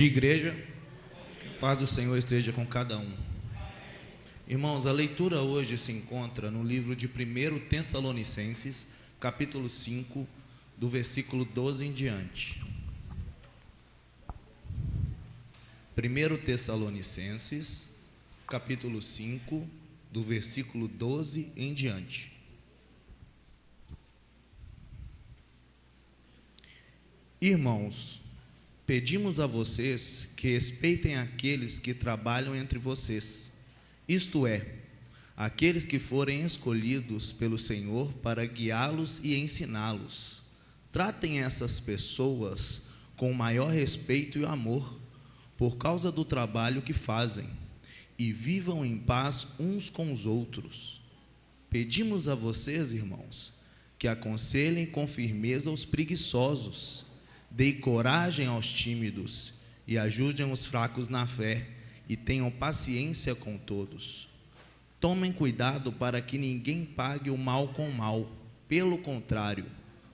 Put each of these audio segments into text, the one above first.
Igreja, que a paz do Senhor esteja com cada um. Irmãos, a leitura hoje se encontra no livro de 1 Tessalonicenses, capítulo 5, do versículo 12 em diante. 1 Tessalonicenses, capítulo 5, do versículo 12 em diante. Irmãos, pedimos a vocês que respeitem aqueles que trabalham entre vocês, isto é, aqueles que forem escolhidos pelo Senhor para guiá-los e ensiná-los. Tratem essas pessoas com o maior respeito e amor, por causa do trabalho que fazem, e vivam em paz uns com os outros. Pedimos a vocês, irmãos, que aconselhem com firmeza os preguiçosos, deem coragem aos tímidos e ajudem os fracos na fé e tenham paciência com todos. Tomem cuidado para que ninguém pague o mal com o mal. Pelo contrário,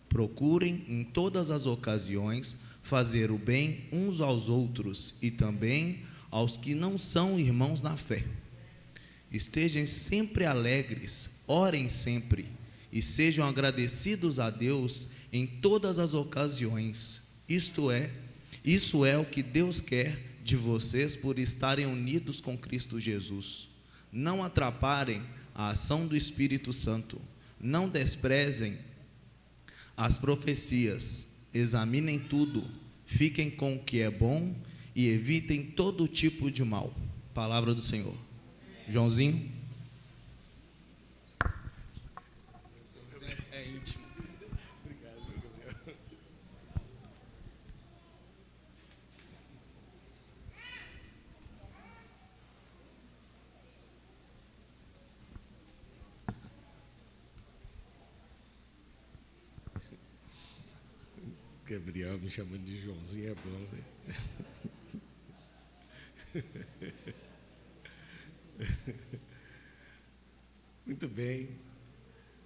procurem em todas as ocasiões fazer o bem uns aos outros e também aos que não são irmãos na fé. Estejam sempre alegres, orem sempre e sejam agradecidos a Deus em todas as ocasiões. Isso é o que Deus quer de vocês por estarem unidos com Cristo Jesus. Não atrapalhem a ação do Espírito Santo. Não desprezem as profecias. Examinem tudo. Fiquem com o que é bom e evitem todo tipo de mal. Palavra do Senhor. Joãozinho. É íntimo. Obrigado, Gabriel. Gabriel me chamando de Joãozinho é bom, né? Muito bem.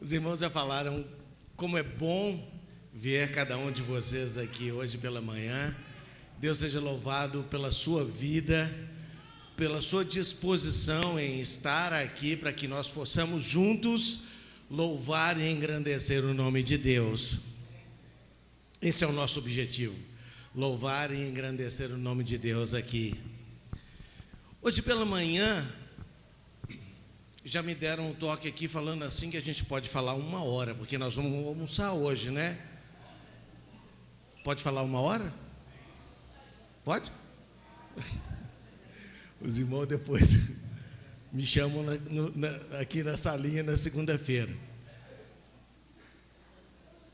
Os irmãos já falaram como é bom ver cada um de vocês aqui hoje pela manhã. Deus seja louvado pela sua vida, pela sua disposição em estar aqui para que nós possamos juntos louvar e engrandecer o nome de Deus. Esse é o nosso objetivo, louvar e engrandecer o nome de Deus aqui. Hoje pela manhã, já me deram um toque aqui falando assim que a gente pode falar 1 hora, porque nós vamos almoçar hoje, né? Pode falar 1 hora? Pode? Os irmãos depois me chamam aqui na salinha na segunda-feira.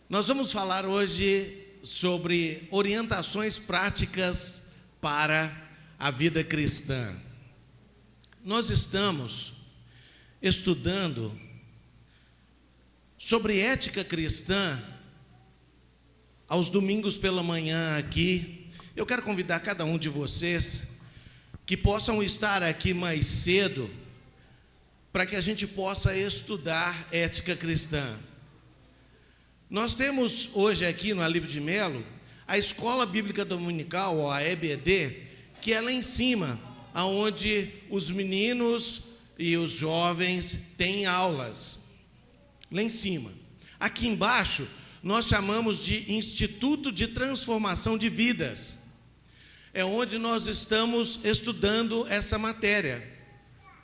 Nós vamos falar hoje sobre orientações práticas para a vida cristã. Nós estamos estudando sobre ética cristã aos domingos pela manhã aqui. Eu quero convidar cada um de vocês que possam estar aqui mais cedo para que a gente possa estudar ética cristã. Nós temos hoje aqui no Alívio de Melo a Escola Bíblica Dominical, ou a EBD, que é lá em cima, onde os meninos e os jovens têm aulas, lá em cima. Aqui embaixo, nós chamamos de Instituto de Transformação de Vidas. É onde nós estamos estudando essa matéria,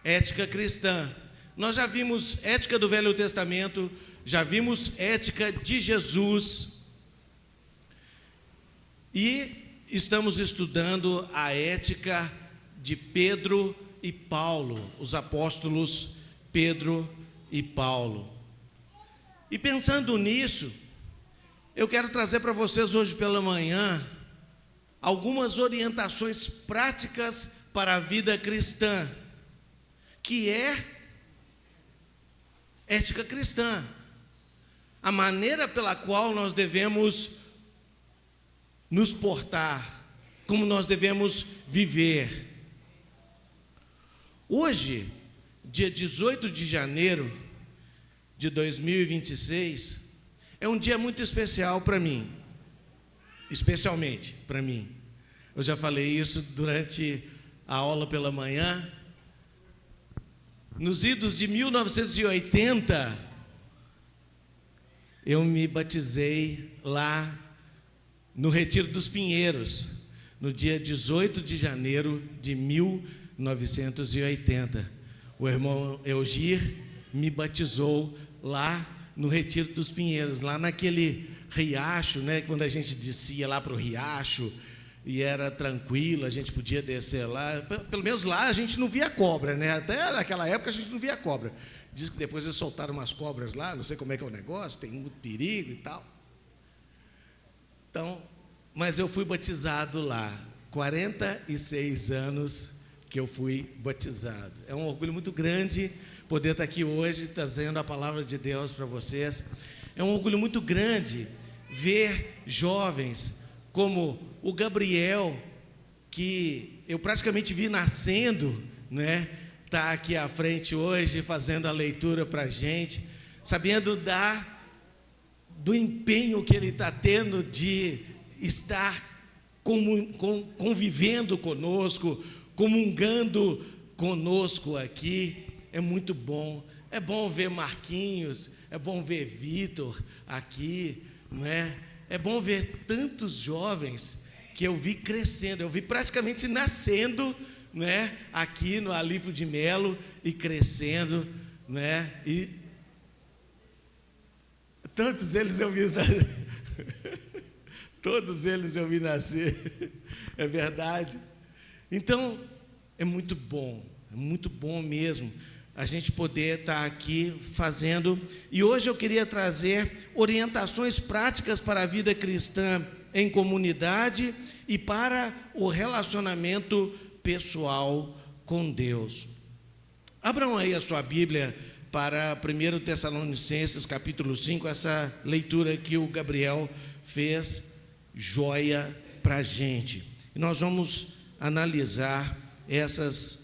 ética cristã. Nós já vimos ética do Velho Testamento, já vimos ética de Jesus e estamos estudando a ética de Pedro e Paulo, os apóstolos Pedro e Paulo. E pensando nisso, eu quero trazer para vocês hoje pela manhã algumas orientações práticas para a vida cristã, que é ética cristã. A maneira pela qual nós devemos nos portar, como nós devemos viver. Hoje, dia 18 de janeiro de 2026, é um dia muito especial para mim, especialmente para mim. Eu já falei isso durante a aula pela manhã. Nos idos de 1980, eu me batizei lá no Retiro dos Pinheiros, no dia 18 de janeiro de 1980. O irmão Eugir me batizou lá no Retiro dos Pinheiros, lá naquele riacho, né? Quando a gente descia lá para o riacho e era tranquilo, a gente podia descer lá. Pelo menos lá a gente não via cobra, né? Até naquela época a gente não via cobra. Diz que depois eles soltaram umas cobras lá, não sei como é que é o negócio, tem muito perigo e tal. Então, mas eu fui batizado lá, 46 anos que eu fui batizado. É um orgulho muito grande poder estar aqui hoje, trazendo a palavra de Deus para vocês. É um orgulho muito grande ver jovens como o Gabriel, que eu praticamente vi nascendo, né? Está aqui à frente hoje, fazendo a leitura para a gente, sabendo do empenho que ele está tendo de estar convivendo conosco, comungando conosco aqui. É muito bom. É bom ver Marquinhos, é bom ver Vitor aqui, não é? É bom ver tantos jovens que eu vi crescendo, eu vi praticamente nascendo, né, aqui no Alípio de Melo e crescendo, né? E tantos eles eu vi todos eles eu vi nascer, é verdade. Então, é muito bom mesmo a gente poder estar aqui fazendo. E hoje eu queria trazer orientações práticas para a vida cristã em comunidade e para o relacionamento pessoal com Deus. Abram aí a sua Bíblia para 1 Tessalonicenses capítulo 5, essa leitura que o Gabriel fez, joia para a gente. E nós vamos analisar essas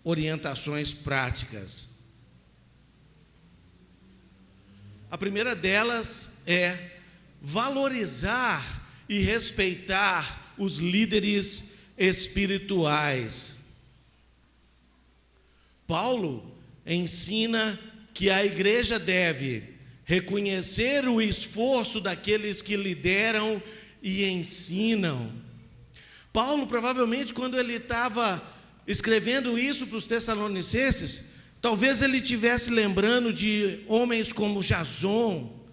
orientações práticas. A primeira delas é valorizar e respeitar os líderes espirituais. Paulo ensina que a igreja deve reconhecer o esforço daqueles que lideram e ensinam. Paulo, provavelmente, quando ele estava escrevendo isso para os Tessalonicenses, talvez ele estivesse lembrando de homens como Jason,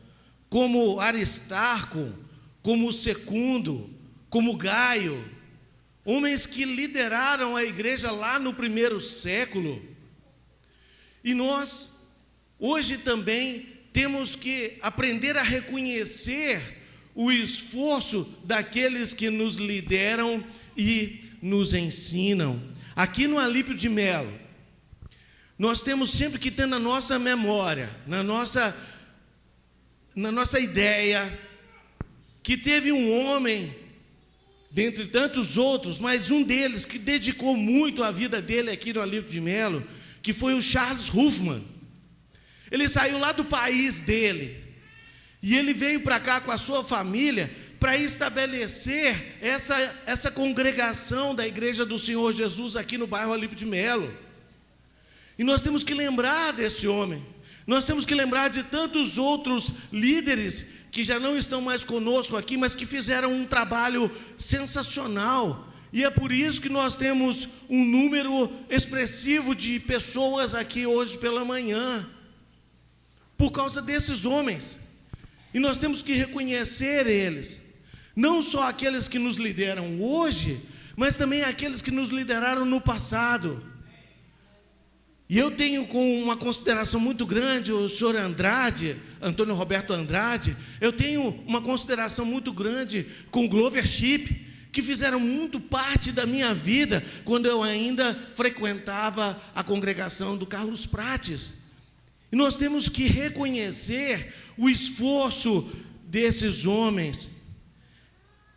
como Aristarco, como Secundo, como Gaio, homens que lideraram a igreja lá no primeiro século. E nós, hoje também, temos que aprender a reconhecer o esforço daqueles que nos lideram e nos ensinam. Aqui no Alípio de Melo, nós temos sempre que ter na nossa memória, na nossa ideia, que teve um homem, dentre tantos outros, mas um deles que dedicou muito a vida dele aqui no Alípio de Melo, que foi o Charles Ruffman. Ele saiu lá do país dele, e ele veio para cá com a sua família, para estabelecer essa congregação da Igreja do Senhor Jesus aqui no bairro Alípio de Melo. E nós temos que lembrar desse homem, nós temos que lembrar de tantos outros líderes que já não estão mais conosco aqui, mas que fizeram um trabalho sensacional. E é por isso que nós temos um número expressivo de pessoas aqui hoje pela manhã, por causa desses homens. E nós temos que reconhecer eles, não só aqueles que nos lideram hoje, mas também aqueles que nos lideraram no passado. E eu tenho com uma consideração muito grande o senhor Andrade, Antônio Roberto Andrade. Eu tenho uma consideração muito grande com Glover Chip, que fizeram muito parte da minha vida quando eu ainda frequentava a congregação do Carlos Prates. E nós temos que reconhecer o esforço desses homens.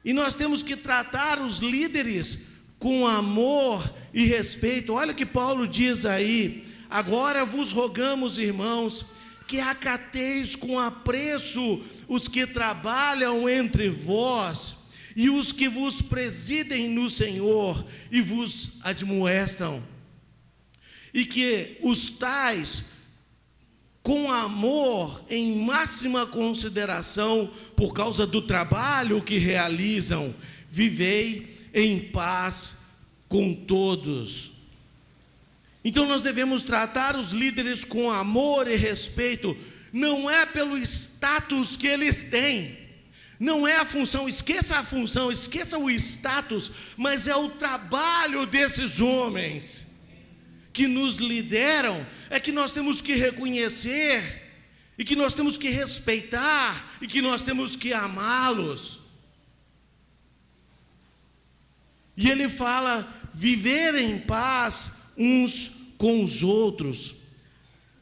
E nós temos que tratar os líderes com amor e respeito. Olha o que Paulo diz aí: agora vos rogamos, irmãos, que acateis com apreço os que trabalham entre vós e os que vos presidem no Senhor e vos admoestam, e que os tais com amor em máxima consideração por causa do trabalho que realizam, vivei em paz com todos. Então nós devemos tratar os líderes com amor e respeito, não é pelo status que eles têm, não é a função, esqueça a função, esqueça o status, mas é o trabalho desses homens que nos lideram, é que nós temos que reconhecer, e que nós temos que respeitar, e que nós temos que amá-los. E ele fala, viver em paz uns com os outros.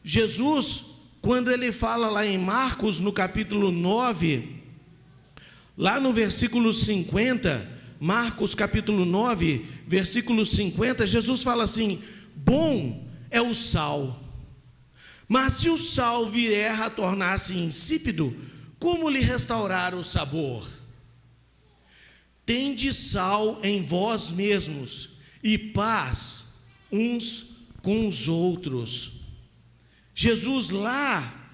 Jesus, quando ele fala lá em Marcos, no capítulo 9, lá no versículo 50, Marcos capítulo 9, versículo 50, Jesus fala assim: bom é o sal, mas se o sal vier a tornar-se insípido, como lhe restaurar o sabor? Tende sal em vós mesmos e paz uns com os outros. Jesus lá,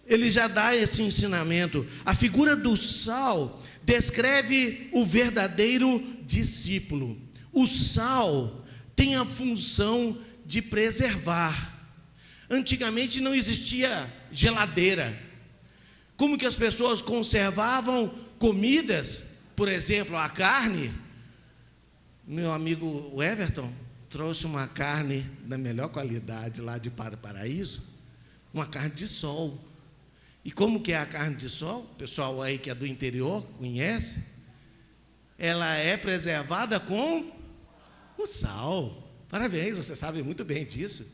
ele já dá esse ensinamento. A figura do sal descreve o verdadeiro discípulo. O sal tem a função de preservar. Antigamente não existia geladeira. Como que as pessoas conservavam comidas? Por exemplo, a carne. Meu amigo Everton trouxe uma carne da melhor qualidade lá de Paraíso, uma carne de sol. E como que é a carne de sol? O pessoal aí que é do interior conhece. Ela é preservada com o sal. Parabéns, você sabe muito bem disso.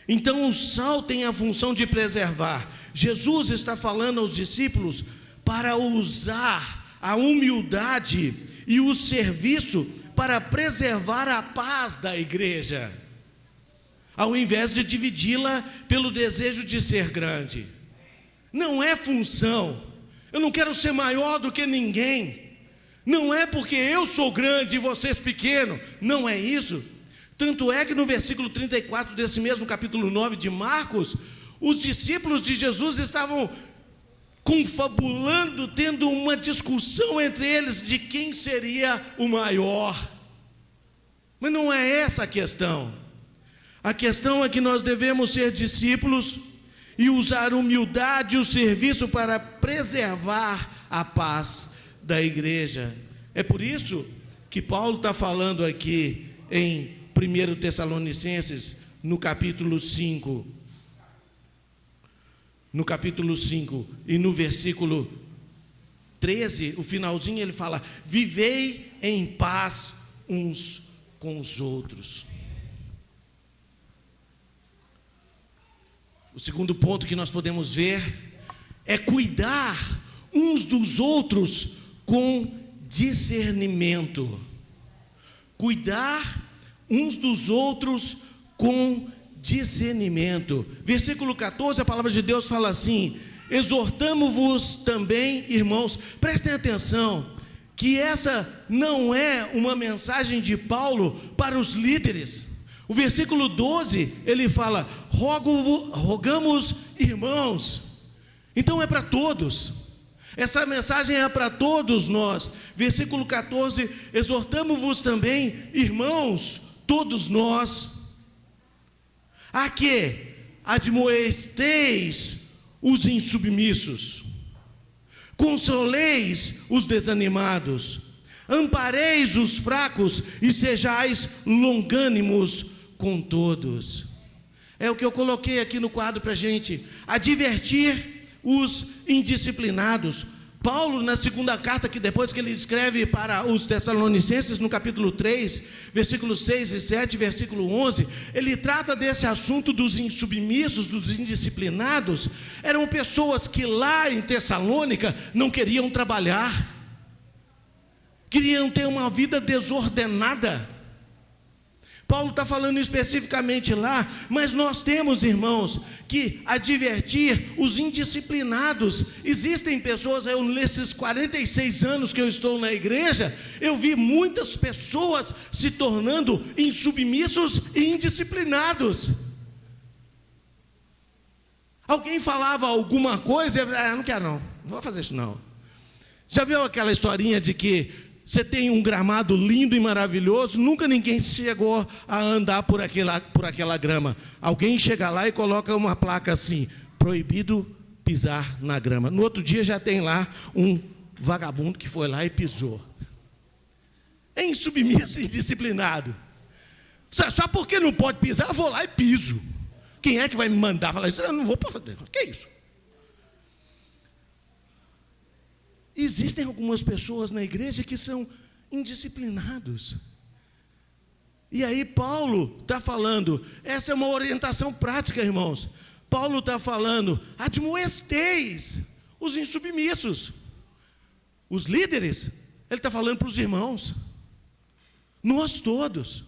Então o sal tem a função de preservar. Jesus está falando aos discípulos para usar a humildade e o serviço para preservar a paz da igreja, ao invés de dividi-la pelo desejo de ser grande. Não é função. Eu não quero ser maior do que ninguém. Não é porque eu sou grande e vocês pequenos. Não é isso. Tanto é que no versículo 34 desse mesmo capítulo 9 de Marcos, os discípulos de Jesus estavam confabulando, tendo uma discussão entre eles de quem seria o maior. Mas não é essa a questão. A questão é que nós devemos ser discípulos e usar humildade e o serviço para preservar a paz da igreja. É por isso que Paulo está falando aqui em 1 Tessalonicenses, no capítulo 5. No capítulo 5 e no versículo 13, o finalzinho, ele fala: vivei em paz uns com os outros. O segundo ponto que nós podemos ver é cuidar uns dos outros com discernimento. Cuidar uns dos outros com discernimento. Versículo 14, a palavra de Deus fala assim: exortamo-vos também, irmãos, prestem atenção, que essa não é uma mensagem de Paulo para os líderes. O versículo 12, ele fala: rogamos, irmãos. Então é para todos. Essa mensagem é para todos nós. Versículo 14: exortamo-vos também, irmãos, todos nós, a que admoesteis os insubmissos, consoleis os desanimados, ampareis os fracos e sejais longânimos com todos. É o que eu coloquei aqui no quadro para a gente: advertir os indisciplinados. Paulo, na segunda carta, que depois que ele escreve para os Tessalonicenses, no capítulo 3, versículos 6 e 7, versículo 11, ele trata desse assunto dos insubmissos, dos indisciplinados. Eram pessoas que lá em Tessalônica não queriam trabalhar, queriam ter uma vida desordenada. Paulo está falando especificamente lá, mas nós temos, irmãos, que advertir os indisciplinados. Existem pessoas, nesses 46 anos que eu estou na igreja, eu vi muitas pessoas se tornando insubmissos e indisciplinados. Alguém falava alguma coisa, eu não quero não vou fazer isso não. Já viu aquela historinha de que você tem um gramado lindo e maravilhoso, nunca ninguém chegou a andar por aquela grama. Alguém chega lá e coloca uma placa assim, proibido pisar na grama. No outro dia já tem lá um vagabundo que foi lá e pisou. É insubmisso e indisciplinado. Só porque não pode pisar, eu vou lá e piso. Quem é que vai me mandar falar isso? Eu não vou fazer. O que é isso? Existem algumas pessoas na igreja que são indisciplinados. E aí Paulo está falando, essa é uma orientação prática, irmãos. Paulo está falando, admoesteis os insubmissos. Os líderes, ele está falando para os irmãos. Nós todos.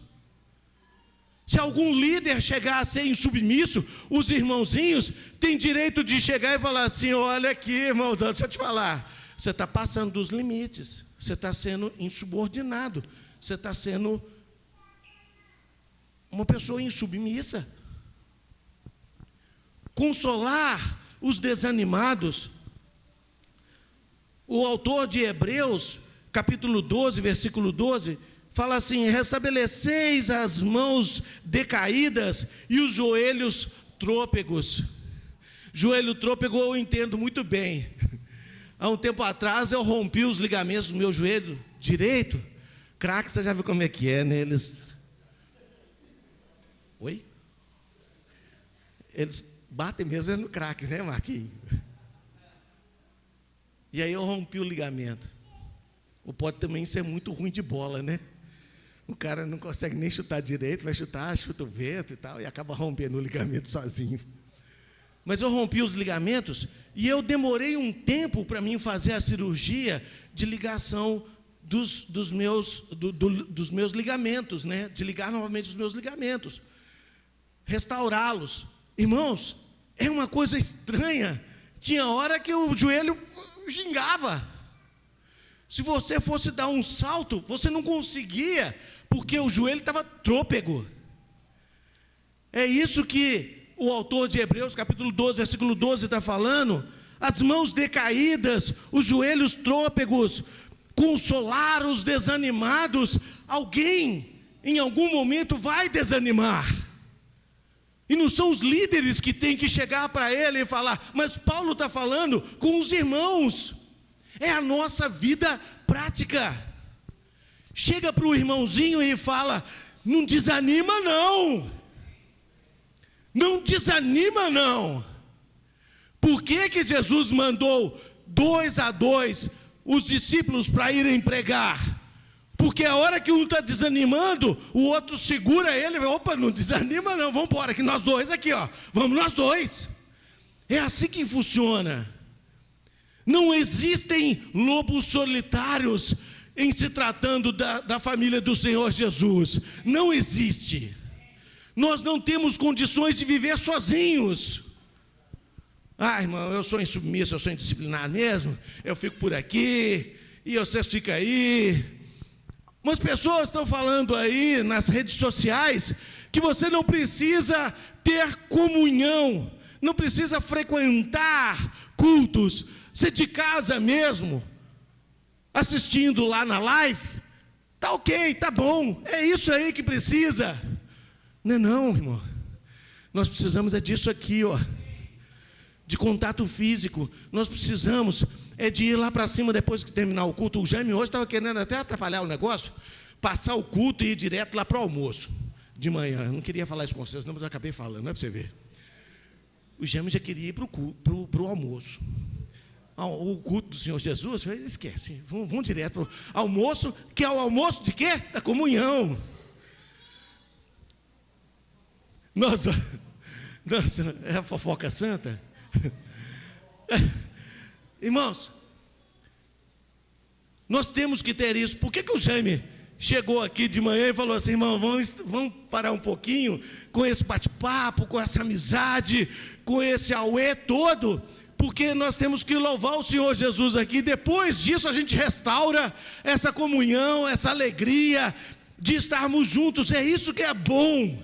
Se algum líder chegar a ser insubmisso, os irmãozinhos têm direito de chegar e falar assim, olha aqui, irmãos, deixa eu te falar. Você está passando dos limites, você está sendo insubordinado, você está sendo uma pessoa insubmissa. Consolar os desanimados. O autor de Hebreus, capítulo 12, versículo 12, fala assim, restabeleceis as mãos decaídas e os joelhos trôpegos. Joelho trôpego eu entendo muito bem. Há um tempo atrás eu rompi os ligamentos do meu joelho direito. Craque, você já viu como é que é, né? Oi? Eles batem mesmo no craque, né, Marquinhos? E aí eu rompi o ligamento. Ou pode também ser muito ruim de bola, né? O cara não consegue nem chutar direito, vai chutar, chuta o vento e tal, e acaba rompendo o ligamento sozinho. Mas eu rompi os ligamentos e eu demorei um tempo para mim fazer a cirurgia de ligação dos meus ligamentos, né? De ligar novamente os meus ligamentos, restaurá-los. Irmãos, é uma coisa estranha. Tinha hora que o joelho gingava. Se você fosse dar um salto, você não conseguia, porque o joelho estava trôpego. É isso que o autor de Hebreus, capítulo 12, versículo 12, está falando. As mãos decaídas, os joelhos trôpegos, consolar os desanimados. Alguém, em algum momento, vai desanimar. E não são os líderes que têm que chegar para ele e falar, mas Paulo está falando com os irmãos. É a nossa vida prática. Chega para o irmãozinho e fala, não desanima não. Não desanima não. Por que Jesus mandou 2 a 2 os discípulos para irem pregar? Porque a hora que um está desanimando, o outro segura ele, opa, não desanima não, vamos embora, que nós dois aqui, ó, vamos nós dois. É assim que funciona. Não existem lobos solitários em se tratando da família do Senhor Jesus. Não existe. Nós não temos condições de viver sozinhos. Ah, irmão, eu sou insubmisso, eu sou indisciplinado mesmo, eu fico por aqui, e você fica aí. Umas pessoas estão falando aí nas redes sociais que você não precisa ter comunhão, não precisa frequentar cultos, você de casa mesmo, assistindo lá na live, tá ok, tá bom, é isso aí que precisa. Não, irmão, nós precisamos é disso aqui, ó, de contato físico. Nós precisamos é de ir lá para cima depois que terminar o culto. O Jaime hoje estava querendo até atrapalhar o negócio, passar o culto e ir direto lá para o almoço de manhã. Eu não queria falar isso com vocês não, mas eu acabei falando, não é para você ver. O Jaime já queria ir para o almoço. O culto do Senhor Jesus, esquece, vamos direto para o almoço, que é o almoço de quê? Da comunhão. Nossa, é a fofoca santa? Irmãos, nós temos que ter isso. Por que o Jaime chegou aqui de manhã e falou assim: irmão, vamos parar um pouquinho com esse bate-papo, com essa amizade, com esse auê todo, porque nós temos que louvar o Senhor Jesus aqui. Depois disso a gente restaura essa comunhão, essa alegria de estarmos juntos. É isso que é bom.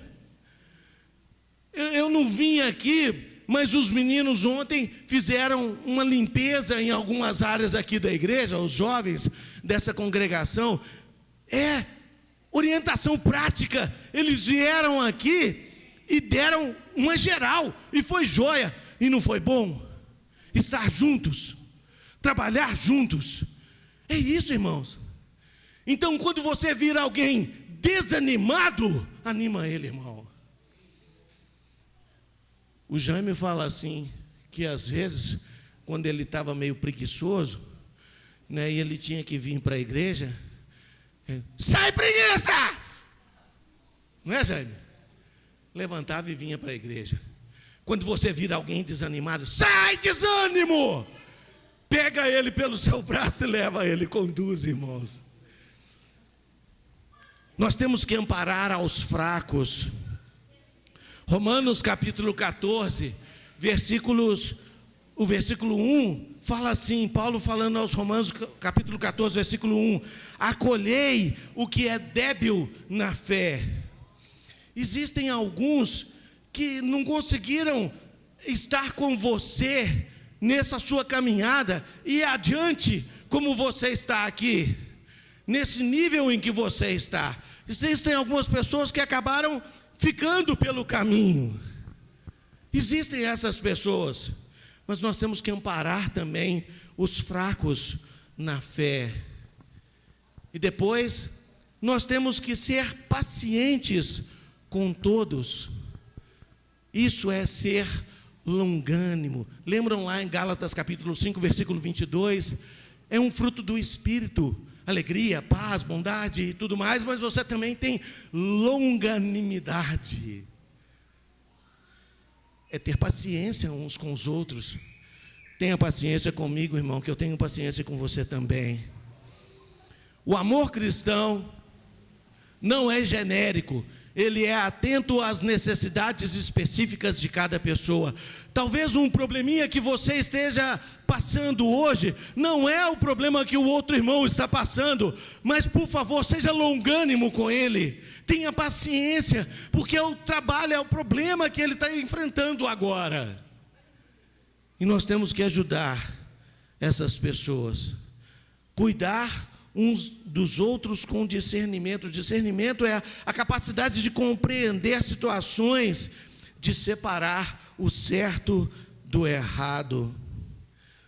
Eu não vim aqui, mas os meninos ontem fizeram uma limpeza em algumas áreas aqui da igreja, os jovens dessa congregação. É orientação prática. Eles vieram aqui e deram uma geral, e foi joia. E não foi bom? Estar juntos, trabalhar juntos, é isso, irmãos. Então, quando você vira alguém desanimado, anima ele, irmão. O Jaime fala assim, que às vezes, quando ele estava meio preguiçoso, né, e ele tinha que vir para a igreja, sai, preguiça! Não é, Jaime? Levantava e vinha para a igreja. Quando você vira alguém desanimado, sai, desânimo! Pega ele pelo seu braço e leva ele, conduz, irmãos. Nós temos que amparar aos fracos. Romanos capítulo 14, o versículo 1, fala assim, Paulo falando aos Romanos capítulo 14, versículo 1, acolhei o que é débil na fé. Existem alguns que não conseguiram estar com você nessa sua caminhada e adiante como você está aqui, nesse nível em que você está. Existem algumas pessoas que acabaram ficando pelo caminho. Existem essas pessoas, mas nós temos que amparar também os fracos na fé. E depois, nós temos que ser pacientes com todos. Isso é ser longânimo. Lembram lá em Gálatas capítulo 5, versículo 22? É um fruto do Espírito. Alegria, paz, bondade e tudo mais, mas você também tem longanimidade. É ter paciência uns com os outros. Tenha paciência comigo, irmão, que eu tenho paciência com você também. O amor cristão não é genérico. Ele é atento às necessidades específicas de cada pessoa. Talvez um probleminha que você esteja passando hoje não é o problema que o outro irmão está passando, mas por favor, seja longânimo com ele. Tenha paciência, porque o trabalho é o problema que ele está enfrentando agora. E nós temos que ajudar essas pessoas, cuidar uns dos outros com discernimento. Discernimento é a capacidade de compreender situações, de separar o certo do errado.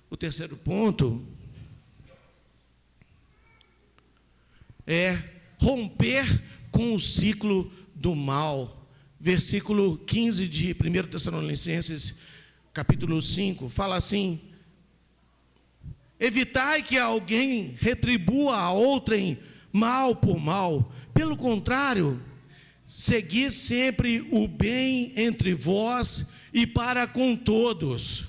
O terceiro ponto é romper com o ciclo do mal. Versículo 15 de 1 Tessalonicenses, capítulo 5, fala assim: evitai que alguém retribua a outrem mal por mal. Pelo contrário, segui sempre o bem entre vós e para com todos.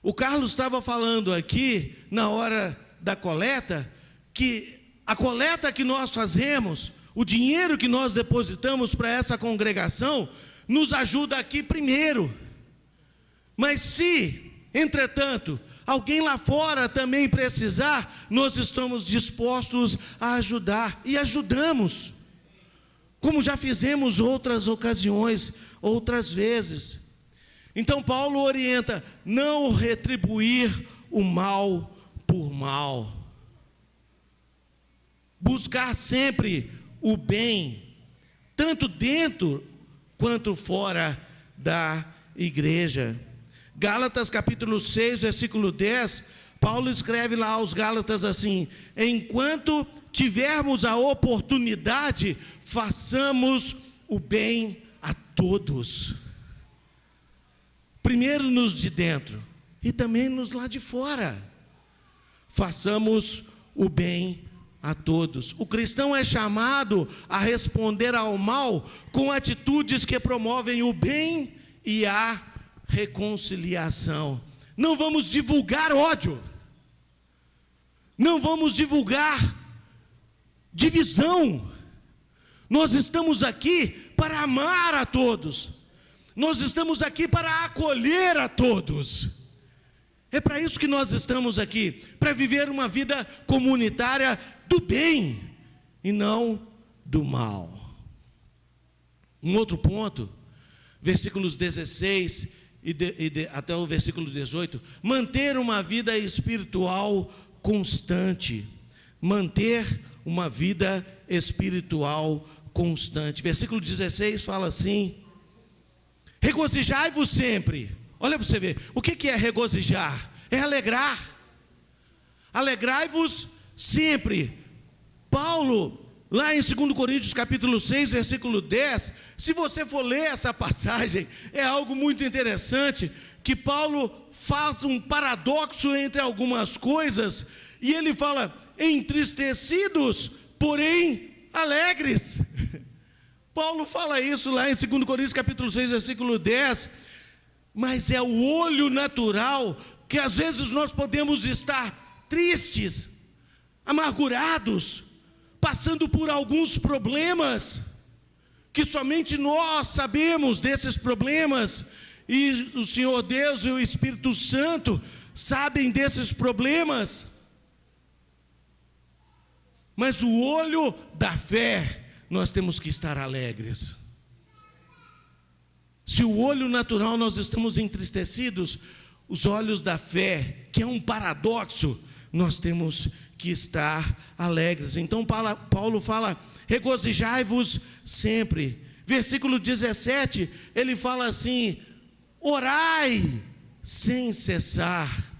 O Carlos estava falando aqui, na hora da coleta, que a coleta que nós fazemos, o dinheiro que nós depositamos para essa congregação, nos ajuda aqui primeiro. Mas se, entretanto, alguém lá fora também precisar, nós estamos dispostos a ajudar, e ajudamos, como já fizemos outras ocasiões, outras vezes. Então Paulo orienta, não retribuir o mal por mal, buscar sempre o bem, tanto dentro quanto fora da igreja. Gálatas capítulo 6, versículo 10, Paulo escreve lá aos Gálatas assim: enquanto tivermos a oportunidade, façamos o bem a todos. Primeiro nos de dentro e também nos lá de fora. Façamos o bem a todos. O cristão é chamado a responder ao mal com atitudes que promovem o bem e a reconciliação. Não vamos divulgar ódio, não vamos divulgar divisão. Nós estamos aqui para amar a todos. Nós estamos aqui para acolher a todos. É para isso que nós estamos aqui, para viver uma vida comunitária do bem e não do mal. Um outro ponto, versículos 16 até o versículo 18, manter uma vida espiritual constante. Manter uma vida espiritual constante. Versículo 16 fala assim: regozijai-vos sempre. Olha para você ver, o que é regozijar? É alegrar. Alegrai-vos sempre. Paulo, lá em 2 Coríntios capítulo 6, versículo 10, se você for ler essa passagem, é algo muito interessante, que Paulo faz um paradoxo entre algumas coisas, e ele fala, entristecidos, porém alegres. Paulo fala isso lá em 2 Coríntios capítulo 6, versículo 10, mas é o olho natural, que às vezes nós podemos estar tristes, amargurados, passando por alguns problemas, que somente nós sabemos desses problemas, e o Senhor Deus e o Espírito Santo sabem desses problemas, mas o olho da fé, nós temos que estar alegres. Se o olho natural nós estamos entristecidos, os olhos da fé, que é um paradoxo, nós temos que estar alegres. Então Paulo fala, regozijai-vos sempre. Versículo 17, ele fala assim, orai sem cessar.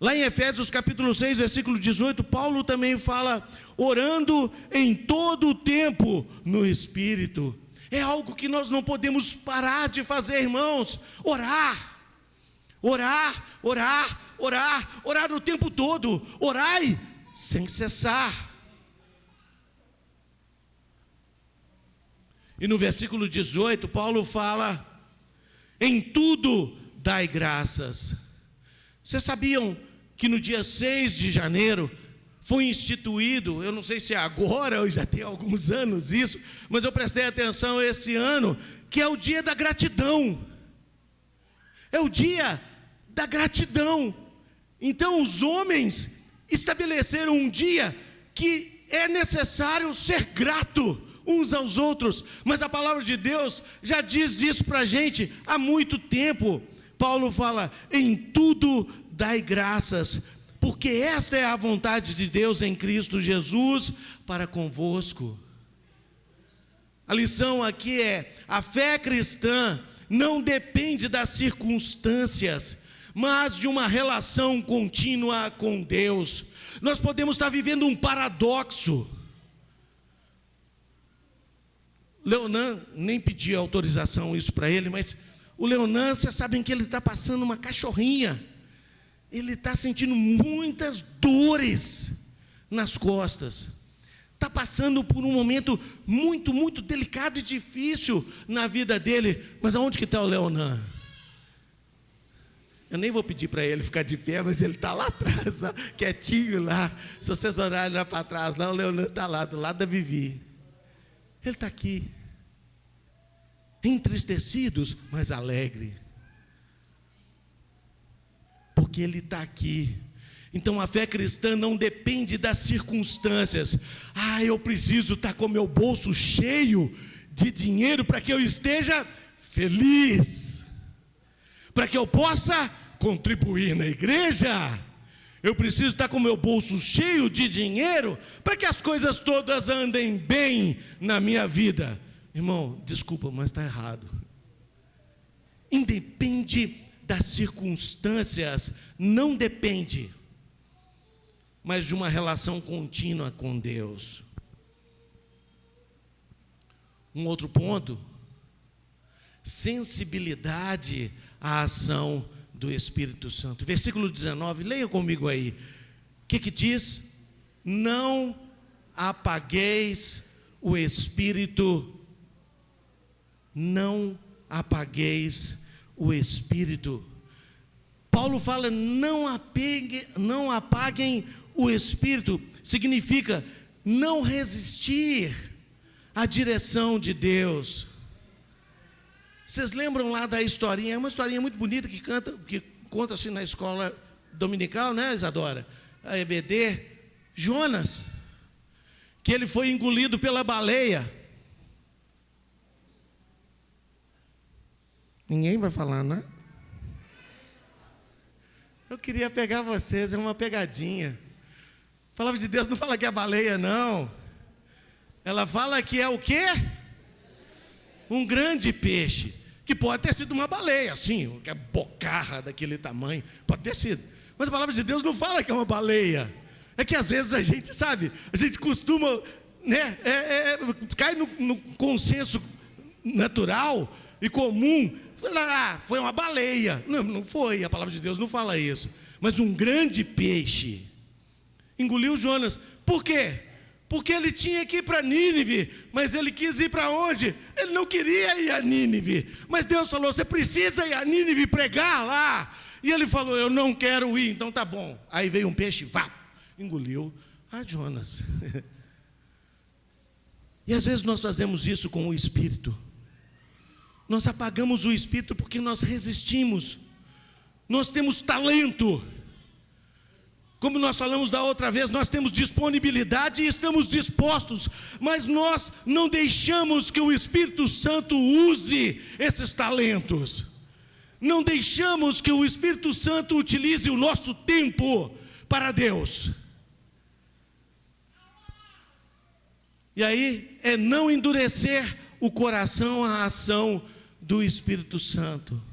Lá em Efésios capítulo 6, versículo 18, Paulo também fala, orando em todo o tempo no Espírito. É algo que nós não podemos parar de fazer, irmãos. Orar, orar, orar, orar, orar o tempo todo. Orai sem cessar. E no versículo 18, Paulo fala, em tudo dai graças. Vocês sabiam que no dia 6 de janeiro, foi instituído, eu não sei se é agora ou já tem alguns anos isso, mas eu prestei atenção esse ano, que é o dia da gratidão. É o dia da gratidão. Então os homens estabeleceram um dia que é necessário ser grato uns aos outros, mas a palavra de Deus já diz isso para a gente há muito tempo. Paulo fala, em tudo dai graças, porque esta é a vontade de Deus em Cristo Jesus para convosco. A lição aqui é, a fé cristã não depende das circunstâncias, mas de uma relação contínua com Deus. Nós podemos estar vivendo um paradoxo. Leonan, nem pedi autorização isso para ele, mas o Leonan, vocês sabem que ele está passando uma cachorrinha. Ele está sentindo muitas dores nas costas. Está passando por um momento muito, muito delicado e difícil na vida dele. Mas aonde que está o Leonan? Eu nem vou pedir para ele ficar de pé, mas ele está lá atrás, ó, quietinho lá. Se vocês olharem lá para trás, lá, o Leonan está lá, do lado da Vivi. Ele está aqui, entristecidos, mas alegre. Porque ele está aqui. Então a fé cristã não depende das circunstâncias. Eu preciso estar com meu bolso cheio de dinheiro para que eu esteja feliz, para que eu possa contribuir na igreja. Eu preciso estar com meu bolso cheio de dinheiro para que as coisas todas andem bem na minha vida. Irmão, desculpa, mas está errado. Independe das circunstâncias, não depende, mas de uma relação contínua com Deus. Um outro ponto, sensibilidade à ação do Espírito Santo. Versículo 19, leia comigo aí. O que diz? Não apagueis o Espírito, não apagueis o Espírito. Paulo fala, não apaguem o Espírito significa não resistir à direção de Deus. Vocês lembram lá da historinha? É uma historinha muito bonita que conta-se na escola dominical, né, Isadora? A EBD, Jonas, que ele foi engolido pela baleia. Ninguém vai falar, né? Eu queria pegar vocês, é uma pegadinha. A palavra de Deus não fala que é a baleia, não. Ela fala que é o quê? Um grande peixe. Que pode ter sido uma baleia, assim, que é bocarra daquele tamanho. Pode ter sido. Mas a palavra de Deus não fala que é uma baleia. É que às vezes a gente, sabe, a gente costuma, né, cai no consenso natural e comum. Foi uma baleia. Não, não foi, a palavra de Deus não fala isso. Mas um grande peixe engoliu Jonas. Por quê? Porque ele tinha que ir para Nínive, mas ele quis ir para onde? Ele não queria ir a Nínive, mas Deus falou, você precisa ir a Nínive pregar lá. E ele falou, eu não quero ir, então tá bom. Aí veio um peixe, engoliu a Jonas. E às vezes nós fazemos isso com o Espírito. Nós apagamos o Espírito porque nós resistimos. Nós temos talento. Como nós falamos da outra vez, nós temos disponibilidade e estamos dispostos, mas nós não deixamos que o Espírito Santo use esses talentos. Não deixamos que o Espírito Santo utilize o nosso tempo para Deus. E aí é não endurecer o coração à ação do Espírito Santo.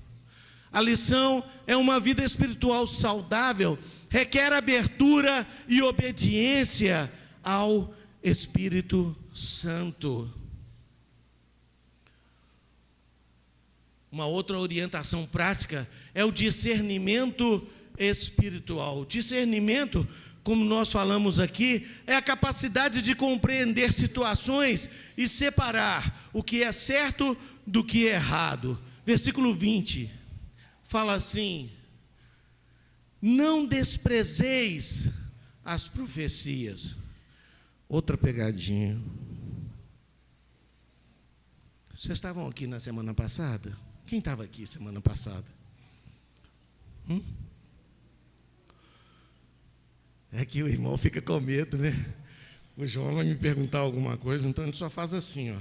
A lição é uma vida espiritual saudável, requer abertura e obediência ao Espírito Santo. Uma outra orientação prática é o discernimento espiritual. Discernimento, como nós falamos aqui, é a capacidade de compreender situações e separar o que é certo do que é errado. Versículo 20 fala assim: não desprezeis as profecias. Outra pegadinha. Vocês estavam aqui na semana passada? Quem estava aqui semana passada? É que o irmão fica com medo, né? O João vai me perguntar alguma coisa, então ele só faz assim, ó.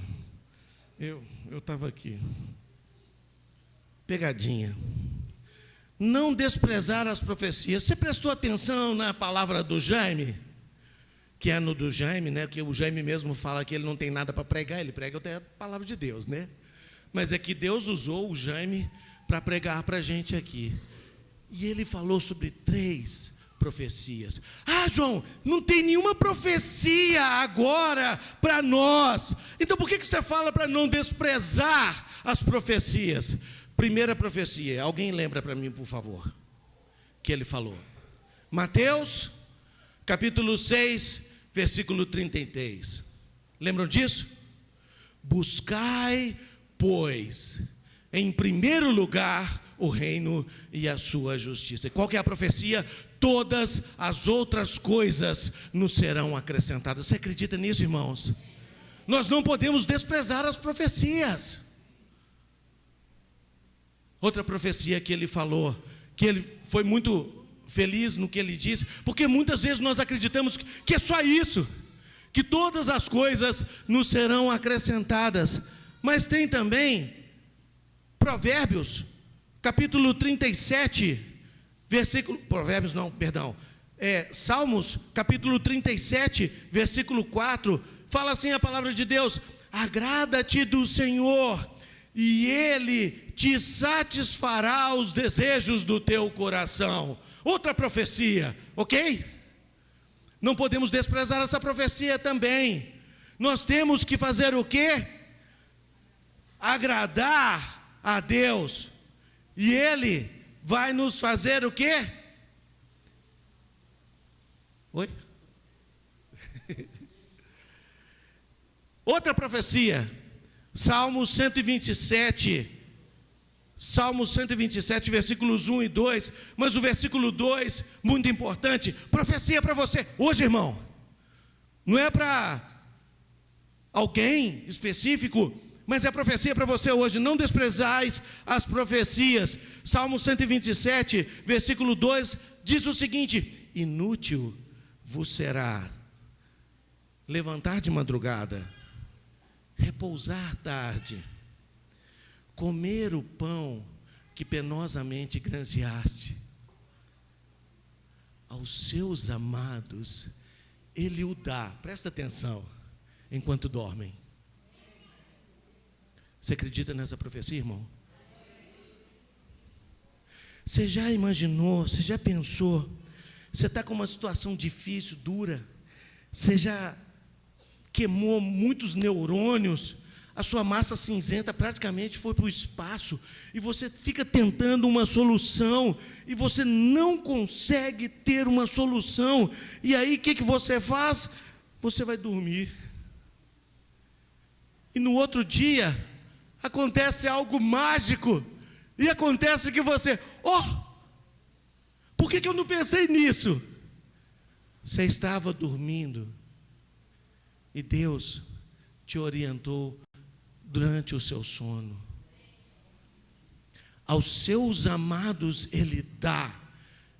Eu estava aqui. Pegadinha. Não desprezar as profecias. Você prestou atenção na palavra do Jaime? Que é no do Jaime, né? Que o Jaime mesmo fala que ele não tem nada para pregar, ele prega até a palavra de Deus, né? Mas é que Deus usou o Jaime para pregar para a gente aqui. E ele falou sobre 3 profecias. Ah, João, não tem nenhuma profecia agora para nós. Então por que você fala para não desprezar as profecias? Primeira profecia, alguém lembra para mim, por favor, que ele falou? Mateus, capítulo 6, versículo 33. Lembram disso? Buscai, pois, em primeiro lugar, o reino e a sua justiça. Qual que é a profecia? Todas as outras coisas nos serão acrescentadas. Você acredita nisso, irmãos? Nós não podemos desprezar as profecias. Outra profecia que ele falou, que ele foi muito feliz no que ele disse, porque muitas vezes nós acreditamos que é só isso, que todas as coisas nos serão acrescentadas. Mas tem também Provérbios, capítulo 37, versículo, Salmos, capítulo 37, versículo 4, fala assim a palavra de Deus: agrada-te do Senhor, e Ele te satisfará os desejos do teu coração. Outra profecia, ok? Não podemos desprezar essa profecia também. Nós temos que fazer o quê? Agradar a Deus. E Ele vai nos fazer o quê? Oi? Outra profecia, Salmo 127, Salmo 127, versículos 1 e 2, mas o versículo 2, muito importante, profecia para você, hoje, irmão, não é para alguém específico, mas é profecia para você hoje, não desprezais as profecias. Salmo 127, versículo 2, diz o seguinte: inútil vos será levantar de madrugada, repousar tarde, comer o pão que penosamente granjeaste. Aos seus amados ele o dá, presta atenção, enquanto dormem. Você acredita nessa profecia, irmão? Você já imaginou, você já pensou, você está com uma situação difícil, dura, você já queimou muitos neurônios, a sua massa cinzenta praticamente foi para o espaço, e você fica tentando uma solução, e você não consegue ter uma solução, e aí o que você faz? Você vai dormir, e no outro dia, acontece algo mágico, e acontece que você, por que eu não pensei nisso? Você estava dormindo, e Deus te orientou durante o seu sono. Aos seus amados ele dá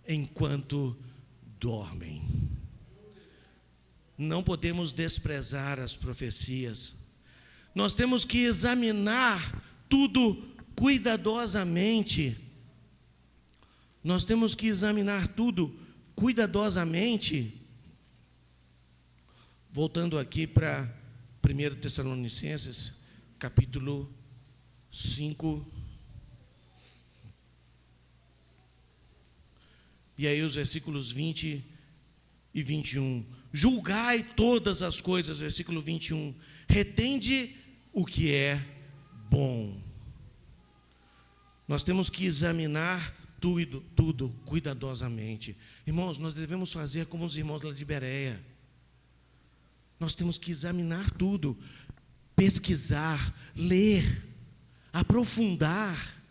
enquanto dormem. Não podemos desprezar as profecias. Nós temos que examinar tudo cuidadosamente. Nós temos que examinar tudo cuidadosamente. Voltando aqui para 1 Tessalonicenses, capítulo 5. E aí os versículos 20 e 21. Julgai todas as coisas, versículo 21. Retende o que é bom. Nós temos que examinar tudo cuidadosamente. Irmãos, nós devemos fazer como os irmãos lá de Bereia. Nós temos que examinar tudo, pesquisar, ler, aprofundar.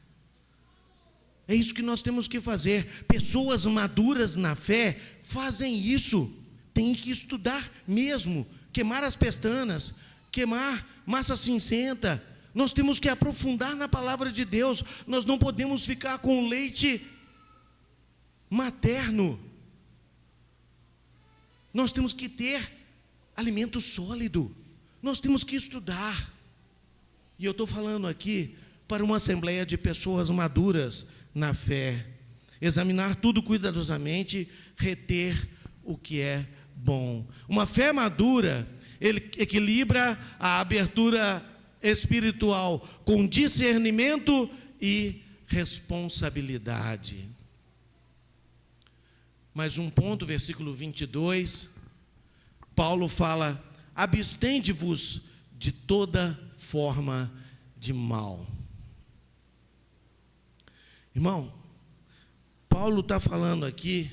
É isso que nós temos que fazer. Pessoas maduras na fé fazem isso. Tem que estudar mesmo, queimar as pestanas, queimar massa cinzenta. Nós temos que aprofundar na palavra de Deus. Nós não podemos ficar com leite materno. Nós temos que ter alimento sólido. Nós temos que estudar. E eu estou falando aqui para uma assembleia de pessoas maduras na fé. Examinar tudo cuidadosamente, reter o que é bom. Uma fé madura, ele equilibra a abertura espiritual com discernimento e responsabilidade. Mais um ponto, versículo 22, Paulo fala: abstende-vos de toda forma de mal. Irmão, Paulo está falando aqui,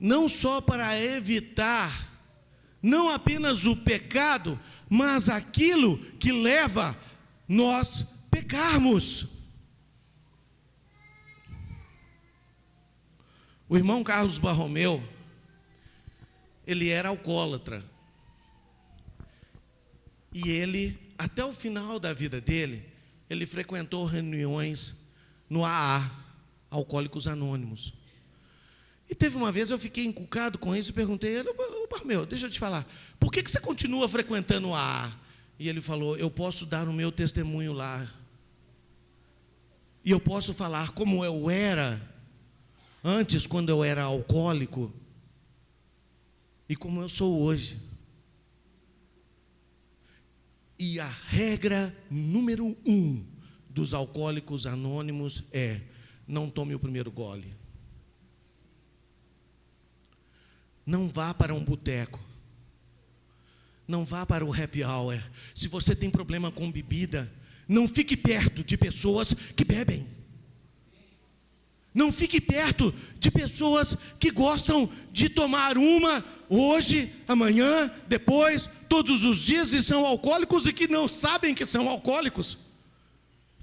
não só para evitar, não apenas o pecado, mas aquilo que leva nós pecarmos. O irmão Carlos Barromeu, ele era alcoólatra. E ele, até o final da vida dele, ele frequentou reuniões no AA, Alcoólicos Anônimos. E teve uma vez eu fiquei encucado com isso e perguntei a ele: Barromeu, deixa eu te falar, por que você continua frequentando o AA? E ele falou: eu posso dar o meu testemunho lá. E eu posso falar como eu era antes, quando eu era alcoólico, e como eu sou hoje. E a regra número 1 dos Alcoólicos Anônimos é: não tome o primeiro gole. Não vá para um boteco. Não vá para o happy hour. Se você tem problema com bebida, não fique perto de pessoas que bebem. Não fique perto de pessoas que gostam de tomar uma hoje, amanhã, depois, todos os dias, e são alcoólicos e que não sabem que são alcoólicos.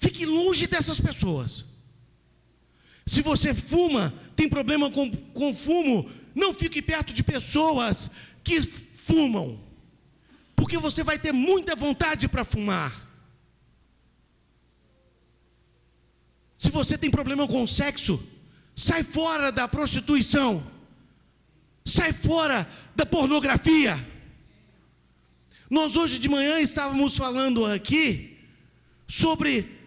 Fique longe dessas pessoas. Se você fuma, tem problema com fumo, não fique perto de pessoas que fumam, porque você vai ter muita vontade para fumar. Se você tem problema com sexo, sai fora da prostituição, sai fora da pornografia. Nós hoje de manhã estávamos falando aqui sobre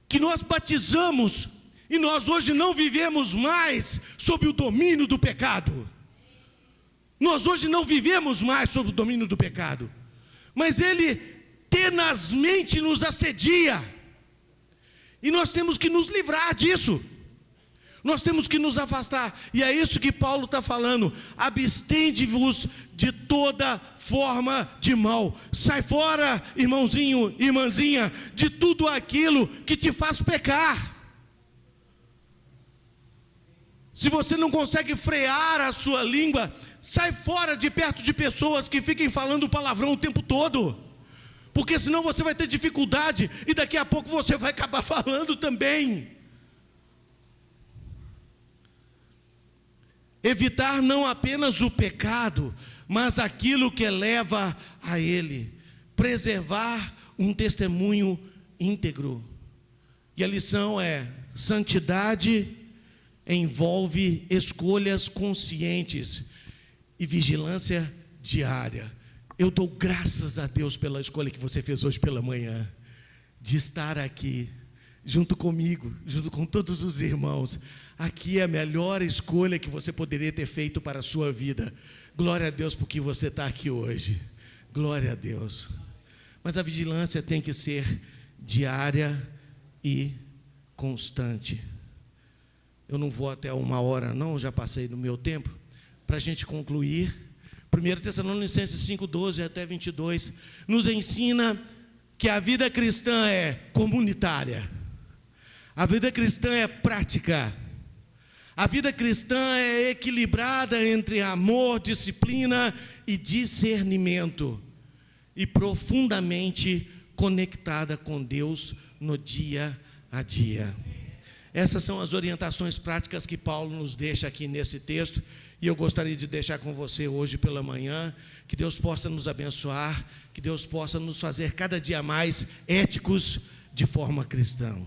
que nós batizamos e nós hoje não vivemos mais sob o domínio do pecado. Nós hoje não vivemos mais sob o domínio do pecado, mas ele tenazmente nos assedia, e nós temos que nos livrar disso, nós temos que nos afastar, e é isso que Paulo está falando: abstende-vos de toda forma de mal, sai fora, irmãozinho, irmãzinha, de tudo aquilo que te faz pecar. Se você não consegue frear a sua língua, sai fora de perto de pessoas que fiquem falando palavrão o tempo todo, porque senão você vai ter dificuldade, e daqui a pouco você vai acabar falando também. Evitar não apenas o pecado, mas aquilo que leva a ele. Preservar um testemunho íntegro. E a lição é: santidade envolve escolhas conscientes e vigilância diária. Eu dou graças a Deus pela escolha que você fez hoje pela manhã, de estar aqui, junto comigo, junto com todos os irmãos. Aqui é a melhor escolha que você poderia ter feito para a sua vida. Glória a Deus porque você está aqui hoje. Glória a Deus. Mas a vigilância tem que ser diária e constante. Eu não vou até 1 hora não, já passei do meu tempo. Para a gente concluir, 1 Tessalonicenses 5:12 até 22, nos ensina que a vida cristã é comunitária, a vida cristã é prática, a vida cristã é equilibrada entre amor, disciplina e discernimento, e profundamente conectada com Deus no dia a dia. Essas são as orientações práticas que Paulo nos deixa aqui nesse texto, e eu gostaria de deixar com você hoje pela manhã. Que Deus possa nos abençoar, que Deus possa nos fazer cada dia mais éticos de forma cristã.